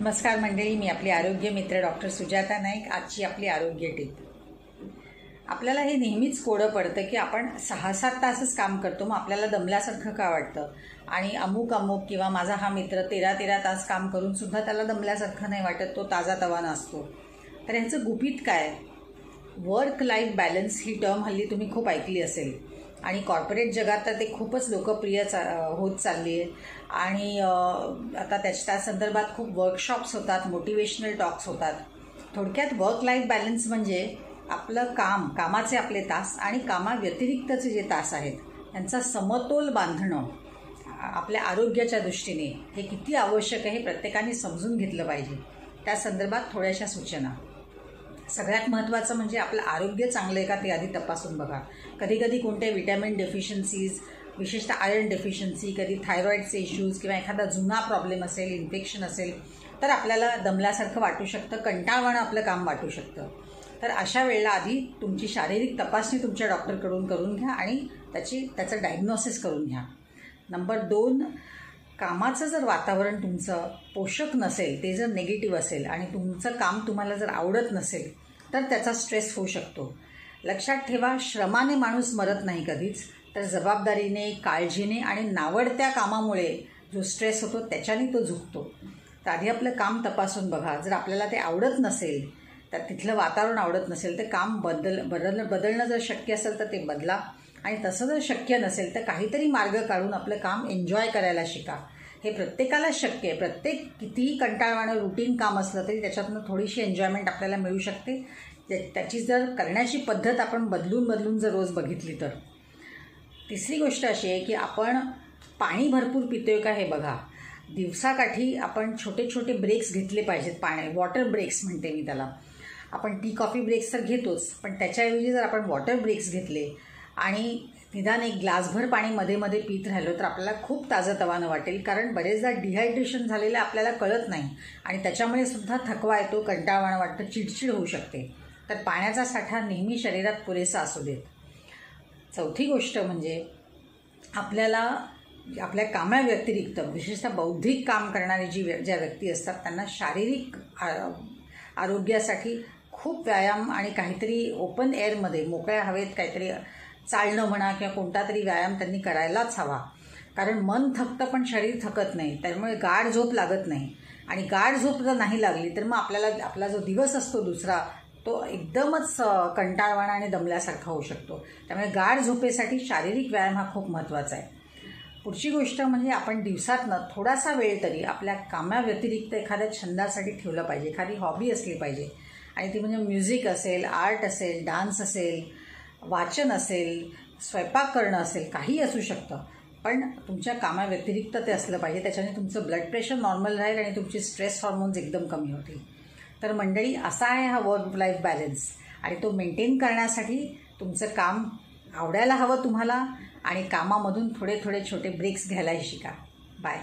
नमस्कार मंडळी, मी आपली आरोग्य मित्र डॉक्टर सुजाता नाईक. आजची आपली आरोग्य टिप. आपल्याला हे नेहमीच कोडं पडतं की आपण 6-7 तासच काम करतो, मग आपल्याला दमल्यासारखं का वाटतं. आणि अमुक किंवा माझा हा मित्र 13-13 तास काम करून सुद्धा त्याला दमल्यासारखं नाही वाटत, तो ताजातवाना असतो. तर ह्याचं गुपित काय? वर्क लाईफ बॅलन्स ही टर्म हल्ली तुम्ही खूप ऐकली असेल आणि कॉर्पोरेट जगात तर ते खूपच लोकप्रिय होत चालली आहे. आणि आता त्या संदर्भात खूप वर्कशॉप्स होतात, मोटिवेशनल टॉक्स होतात. थोडक्यात वर्क लाईफ बॅलन्स म्हणजे आपलं कामाचे आपले तास आणि कामाव्यतिरिक्तचे जे तास आहेत त्यांचा समतोल बांधणं आपल्या आरोग्याच्या दृष्टीने हे किती आवश्यक आहे हे प्रत्येकाने समजून घेतलं पाहिजे. त्या संदर्भात थोड्याशा सूचना. सगळ्यात महत्त्वाचं म्हणजे आपलं आरोग्य चांगलं आहे का ते आधी तपासून बघा. कधी कोणते विटॅमिन डेफिशियन्सीज, विशेषतः आयर्न डेफिशियन्सी, कधी थायरॉईडचे इश्यूज किंवा एखादा जुना प्रॉब्लेम असेल, इन्फेक्शन असेल तर आपल्याला दमल्यासारखं वाटू शकतं, कंटाळवाणं आपलं काम वाटू शकतं. तर अशा वेळेला आधी तुमची शारीरिक तपासणी तुमच्या डॉक्टरकडून करून घ्या आणि त्याचं डायग्नोसिस करून घ्या. नंबर 2, कामाचं जर वातावरण तुमचं पोषक नसेल, ते जर निगेटिव्ह असेल आणि तुमचं काम तुम्हाला जर आवडत नसेल तर त्याचा स्ट्रेस होऊ शकतो. लक्षात ठेवा, श्रमाने माणूस मरत नाही कधीच, तर जबाबदारीने, काळजीने आणि नावडत्या कामामुळे जो स्ट्रेस होतो त्याच्याने तो झुकतो. तर आधी आपलं काम तपासून बघा. जर आपल्याला ते आवडत नसेल, तर तिथलं वातावरण आवडत नसेल तर काम बदलणं जर शक्य असेल तर ते बदला. आणि तसं जर शक्य नसेल तर काहीतरी मार्ग काढून आपलं काम एन्जॉय करायला शिका. हे प्रत्येकाला शक्य आहे. प्रत्येक कितीही कंटाळवाणं रुटीन काम असलं तरी त्याच्यातून थोडीशी एन्जॉयमेंट आपल्याला मिळू शकते. त्याची जर करण्याची पद्धत आपण बदलून जर रोज बघितली तर. तिसरी गोष्ट अशी आहे की आपण पाणी भरपूर पितोय का हे बघा. दिवसाकाठी आपण छोटे ब्रेक्स घेतले पाहिजेत. वॉटर ब्रेक्स म्हणते मी त्याला. आपण टी कॉफी ब्रेक्स तर घेतोच, पण त्याच्याऐवजी जर आपण वॉटर ब्रेक्स घेतले आणि निदान एक ग्लासभर पाणी मध्ये पीत राहिलो तर आपल्याला खूप ताजंतवानं वाटेल. कारण बरेचदा डिहायड्रेशन झालेलं आपल्याला कळत नाही आणि त्याच्यामुळे सुद्धा थकवा येतो, कंटाळवाणं वाटतं, चिडचिड होऊ शकते. तर पाण्याचा साठा नेहमी शरीरात पुरेसा असू देत. चौथी गोष्ट म्हणजे आपल्याला आपल्या कामाव्यतिरिक्त, विशेषतः बौद्धिक काम करणारे ज्या व्यक्ती असतात त्यांना शारीरिक आरोग्यासाठी खूप व्यायाम आणि काहीतरी ओपन एअरमध्ये, मोकळ्या हवेत काहीतरी चालणं म्हणा किंवा कोणता तरी व्यायाम त्यांनी करायलाच हवा. कारण मन थकतं पण शरीर थकत नाही, त्यामुळे गाढ झोप लागत नाही. आणि गाढ झोप जर नाही लागली तर मग आपला जो दिवस असतो दुसरा तो एकदमच कंटाळवाणा आणि दमल्यासारखा होऊ शकतो. त्यामुळे गाढ झोपेसाठी शारीरिक व्यायाम हा खूप महत्त्वाचा आहे. पुढची गोष्ट म्हणजे आपण दिवसातनं थोडासा वेळ तरी आपल्या कामाव्यतिरिक्त एखाद्या छंदासाठी ठेवलं पाहिजे. एखादी हॉबी असली पाहिजे आणि ती म्हणजे म्युझिक असेल, आर्ट असेल, डान्स असेल, वाचन असेल, स्वयंपाक करणं असेल, काही असू शकतं. पण तुमच्या कामाव्यतिरिक्त ते असलं पाहिजे. त्याच्याने तुमचं ब्लड प्रेशर नॉर्मल राहील आणि तुमचे स्ट्रेस हॉर्मोन्स एकदम कमी होतील. तर मंडळी, असा आहे हा वर्क लाईफ बॅलन्स. आणि तो मेंटेन करण्यासाठी तुमचं काम आवडायला हवं तुम्हाला आणि कामामधून थोडे छोटे ब्रेक्स घ्यायलाही शिका. बाय.